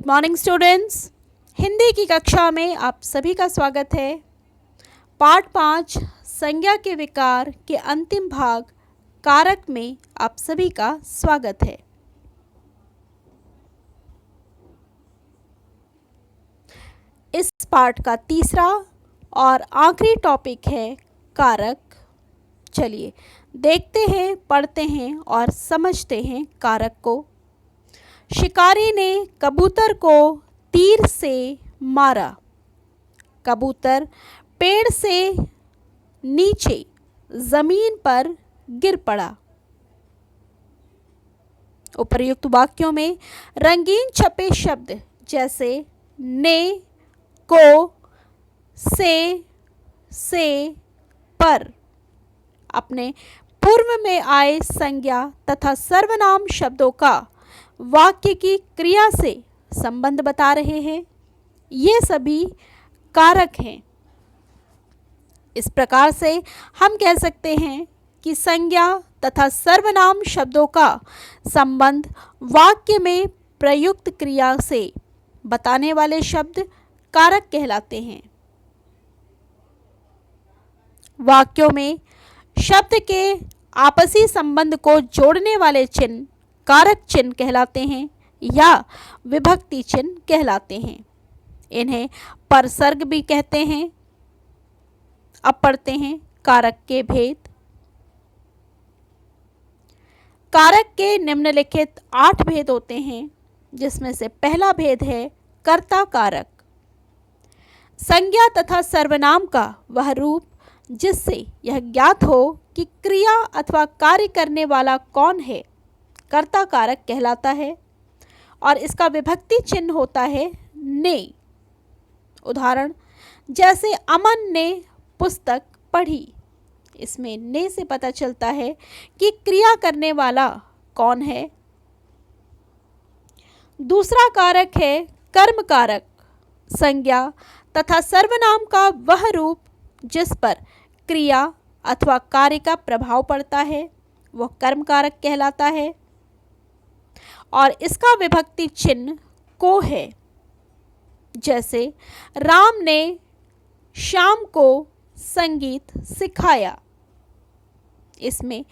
Good morning students. Hindi की कक्षा में आप सभी का स्वागत है। पाठ 5 संज्ञा के विकार के अंतिम भाग कारक में आप सभी का स्वागत है। इस पाठ का तीसरा और आखिरी टॉपिक है कारक। चलिए देखते हैं, पढ़ते हैं और समझते हैं कारक को। शिकारी ने कबूतर को तीर से मारा। कबूतर पेड़ से नीचे जमीन पर गिर पड़ा। उपर्युक्त वाक्यों में रंगीन छपे शब्द जैसे ने, को, से, पर अपने पूर्व में आए संज्ञा तथा सर्वनाम शब्दों का वाक्य की क्रिया से संबंध बता रहे हैं। ये सभी कारक हैं। इस प्रकार से हम कह सकते हैं कि संज्ञा तथा सर्वनाम शब्दों का संबंध वाक्य में प्रयुक्त क्रिया से बताने वाले शब्द कारक कहलाते हैं। वाक्यों में शब्द के आपसी संबंध को जोड़ने वाले चिन्ह कारक चिन्ह कहलाते हैं या विभक्ति चिन्ह कहलाते हैं। इन्हें परसर्ग भी कहते हैं। अब पढ़ते हैं कारक के भेद। कारक के निम्नलिखित 8 भेद होते हैं, जिसमें से पहला भेद है कर्ता कारक। संज्ञा तथा सर्वनाम का वह रूप जिससे यह ज्ञात हो कि क्रिया अथवा कार्य करने वाला कौन है, कर्ता कारक कहलाता है और इसका विभक्ति चिन्ह होता है ने। उदाहरण जैसे अमन ने पुस्तक पढ़ी। इसमें ने से पता चलता है कि क्रिया करने वाला कौन है। दूसरा कारक है कर्म कारक। संज्ञा तथा सर्वनाम का वह रूप जिस पर क्रिया अथवा कार्य का प्रभाव पड़ता है वह कर्म कारक कहलाता है और इसका विभक्ति चिन्ह को है। जैसे राम ने श्याम को संगीत सिखाया। इसमें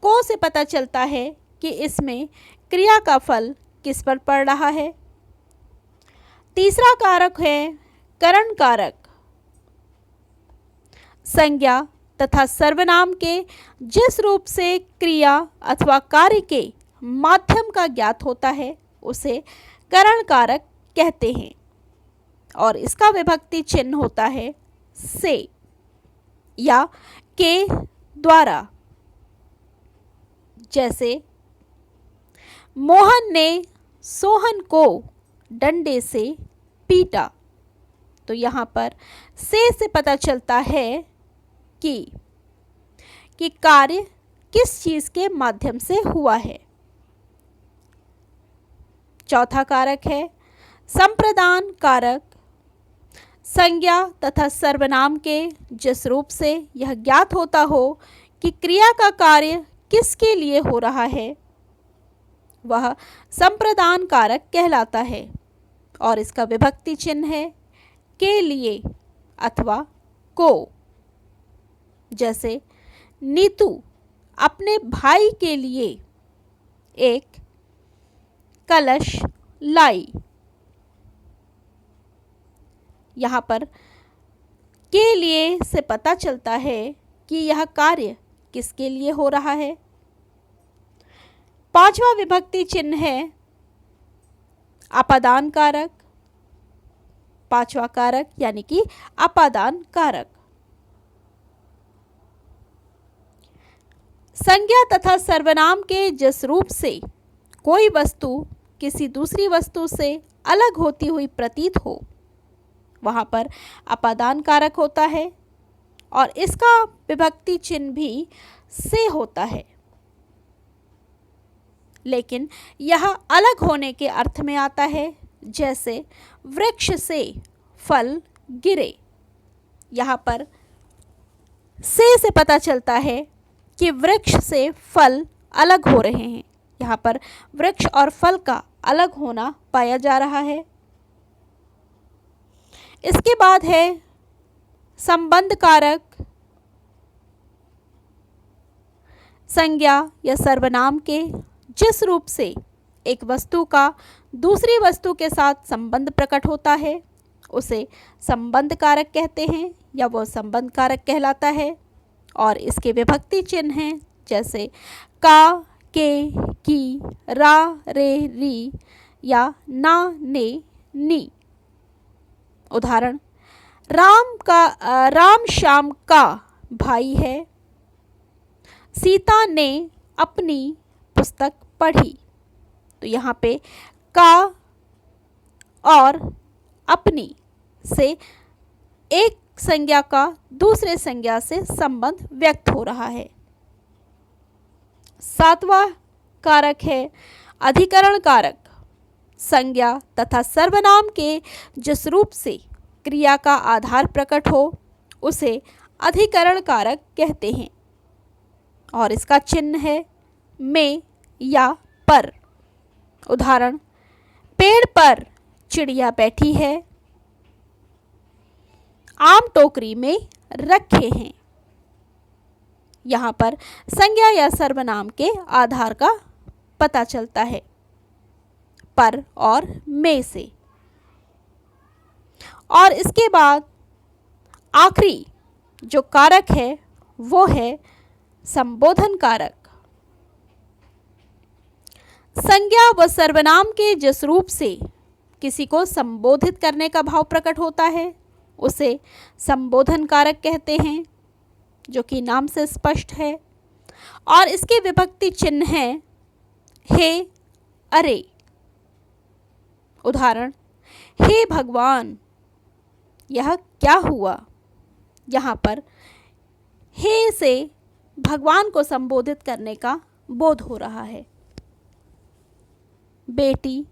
को से पता चलता है कि इसमें क्रिया का फल किस पर पड़ रहा है। तीसरा कारक है करण कारक। संज्ञा तथा सर्वनाम के जिस रूप से क्रिया अथवा कार्य के माध्यम का ज्ञात होता है उसे करण कारक कहते हैं और इसका विभक्ति चिन्ह होता है से या के द्वारा। जैसे मोहन ने सोहन को डंडे से पीटा। तो यहाँ पर से पता चलता है कि कार्य किस चीज के माध्यम से हुआ है। चौथा कारक है संप्रदान कारक। संज्ञा तथा सर्वनाम के जिस रूप से यह ज्ञात होता हो कि क्रिया का कार्य किसके लिए हो रहा है वह संप्रदान कारक कहलाता है और इसका विभक्ति चिन्ह है के लिए अथवा को। जैसे नीतू अपने भाई के लिए एक कलश लाई। यहाँ पर के लिए से पता चलता है कि यह कार्य किसके लिए हो रहा है। पांचवा विभक्ति चिन्ह है अपादान कारक। पांचवा कारक यानी कि अपादान कारक। संज्ञा तथा सर्वनाम के जिस रूप से कोई वस्तु किसी दूसरी वस्तु से अलग होती हुई प्रतीत हो वहां पर अपादान कारक होता है और इसका विभक्ति चिन्ह भी से होता है, लेकिन यह अलग होने के अर्थ में आता है। जैसे वृक्ष से फल गिरे। यहाँ पर से पता चलता है कि वृक्ष से फल अलग हो रहे हैं। यहाँ पर वृक्ष और फल का अलग होना पाया जा रहा है। इसके बाद है संबंध कारक। संज्ञा या सर्वनाम के जिस रूप से एक वस्तु का दूसरी वस्तु के साथ संबंध प्रकट होता है उसे संबंध कारक कहते हैं या वो संबंध कारक कहलाता है। और इसके विभक्ति चिन्ह हैं जैसे का, के, की, रा, रे, री या ना, ने, नी। उदाहरण, राम श्याम का भाई है। सीता ने अपनी पुस्तक पढ़ी। तो यहाँ पे का और अपनी से एक संज्ञा का दूसरे संज्ञा से संबंध व्यक्त हो रहा है। 7वां कारक है अधिकरण कारक। संज्ञा तथा सर्वनाम के जिस रूप से क्रिया का आधार प्रकट हो उसे अधिकरण कारक कहते हैं और इसका चिन्ह है में या पर। उदाहरण, पेड़ पर चिड़िया बैठी है, आम टोकरी में रखे हैं। यहाँ पर संज्ञा या सर्वनाम के आधार का पता चलता है पर और में से। और इसके बाद आखिरी जो कारक है वो है संबोधन कारक। संज्ञा व सर्वनाम के जिस रूप से किसी को संबोधित करने का भाव प्रकट होता है उसे संबोधन कारक कहते हैं, जो कि नाम से स्पष्ट है। और इसके विभक्ति चिन्ह हैं हे, अरे। उदाहरण, हे भगवान, यह क्या हुआ। यहाँ पर हे से भगवान को संबोधित करने का बोध हो रहा है। बेटी,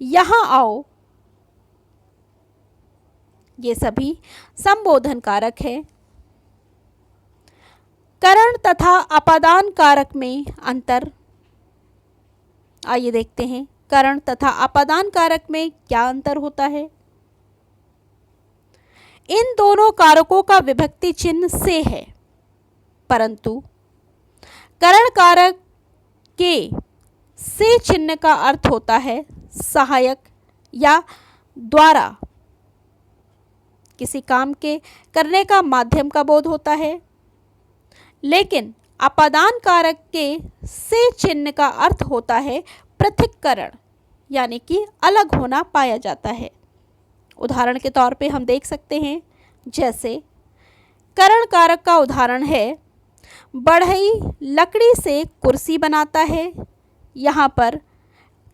यहाँ आओ। ये सभी संबोधन कारक है। करण तथा अपादान कारक में अंतर आइए देखते हैं। करण तथा अपादान कारक में क्या अंतर होता है। इन दोनों कारकों का विभक्ति चिन्ह से है, परंतु करण कारक के से चिन्ह का अर्थ होता है सहायक या द्वारा किसी काम के करने का माध्यम का बोध होता है। लेकिन अपादान कारक के से चिन्ह का अर्थ होता है पृथक्करण, यानी कि अलग होना पाया जाता है। उदाहरण के तौर पे हम देख सकते हैं, जैसे करण कारक का उदाहरण है बढ़ई लकड़ी से कुर्सी बनाता है। यहाँ पर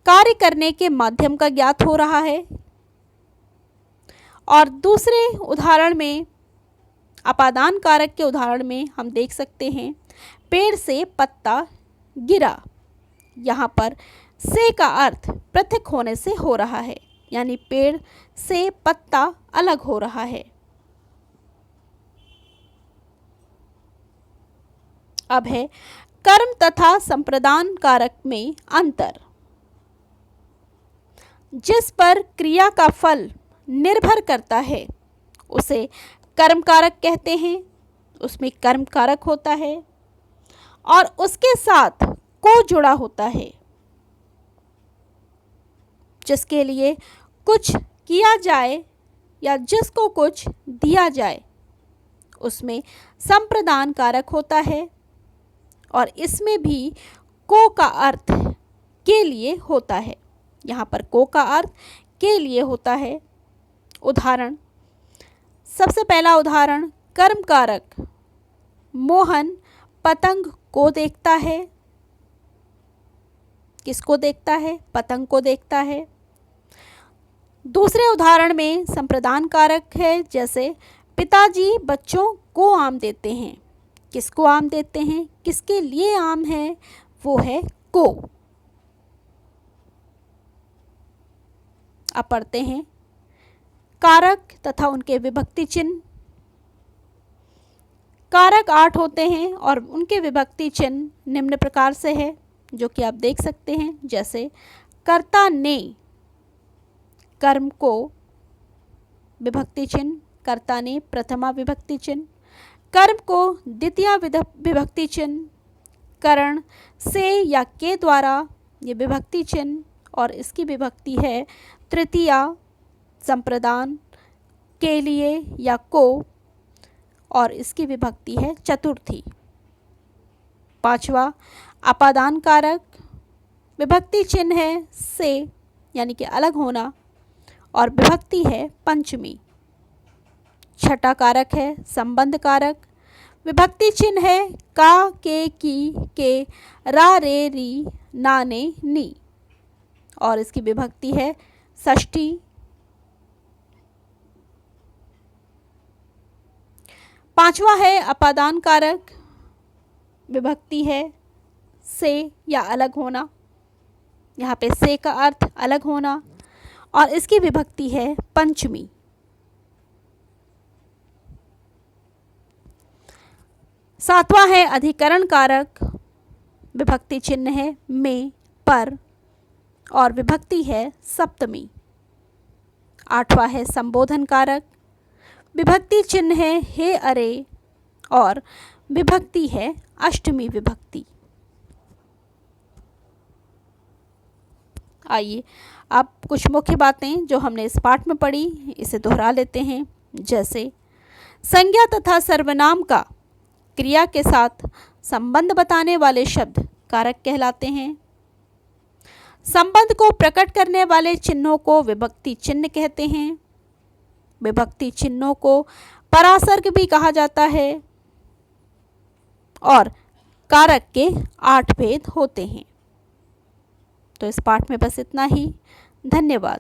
कार्य करने के माध्यम का ज्ञात हो रहा है। और दूसरे उदाहरण में अपादान कारक के उदाहरण में हम देख सकते हैं पेड़ से पत्ता गिरा। यहाँ पर से का अर्थ पृथक होने से हो रहा है, यानी पेड़ से पत्ता अलग हो रहा है। अब है कर्म तथा संप्रदान कारक में अंतर। जिस पर क्रिया का फल निर्भर करता है उसे कर्म कारक कहते हैं। उसमें कर्म कारक होता है और उसके साथ को जुड़ा होता है। जिसके लिए कुछ किया जाए या जिसको कुछ दिया जाए उसमें संप्रदान कारक होता है और इसमें भी को का अर्थ के लिए होता है। यहाँ पर को का अर्थ के लिए होता है। उदाहरण, सबसे पहला उदाहरण कर्म कारक, मोहन पतंग को देखता है। किसको देखता है? पतंग को देखता है। दूसरे उदाहरण में संप्रदान कारक है, जैसे पिताजी बच्चों को आम देते हैं। किसको आम देते हैं? किसके लिए आम है? वो है को। अब पढ़ते हैं कारक तथा उनके विभक्ति चिन्ह। कारक 8 होते हैं और उनके विभक्ति चिन्ह निम्न प्रकार से है, जो कि आप देख सकते हैं, जैसे कर्ता ने कर्म को विभक्ति चिन्ह, कर्ता ने प्रथमा विभक्ति चिन्ह, कर्म को द्वितीया विभक्ति चिन्ह, करण से या के द्वारा ये विभक्ति चिन्ह, और इसकी विभक्ति है तृतीया, संप्रदान के लिए या को, और इसकी विभक्ति है चतुर्थी। पांचवा अपादान कारक, विभक्ति चिन्ह है से यानी कि अलग होना, और विभक्ति है पंचमी। छठा कारक है संबंध कारक, विभक्ति चिन्ह है का, के, की, के, रा, रे, री, ना, ने, नी, और इसकी विभक्ति है षष्ठी। पांचवा है अपादान कारक, विभक्ति है से या अलग होना, यहाँ पे से का अर्थ अलग होना, और इसकी विभक्ति है पंचमी। सातवां है अधिकरण कारक, विभक्ति चिन्ह है में, पर, और विभक्ति है सप्तमी। आठवां है संबोधन कारक, विभक्ति चिन्ह है हे, अरे, और विभक्ति है अष्टमी विभक्ति। आइए अब कुछ मुख्य बातें जो हमने इस पाठ में पढ़ी इसे दोहरा लेते हैं। जैसे संज्ञा तथा सर्वनाम का क्रिया के साथ संबंध बताने वाले शब्द कारक कहलाते हैं। संबंध को प्रकट करने वाले चिन्हों को विभक्ति चिन्ह कहते हैं। विभक्ति चिन्हों को परासर्ग भी कहा जाता है, और कारक के 8 भेद होते हैं। तो इस पाठ में बस इतना ही। धन्यवाद।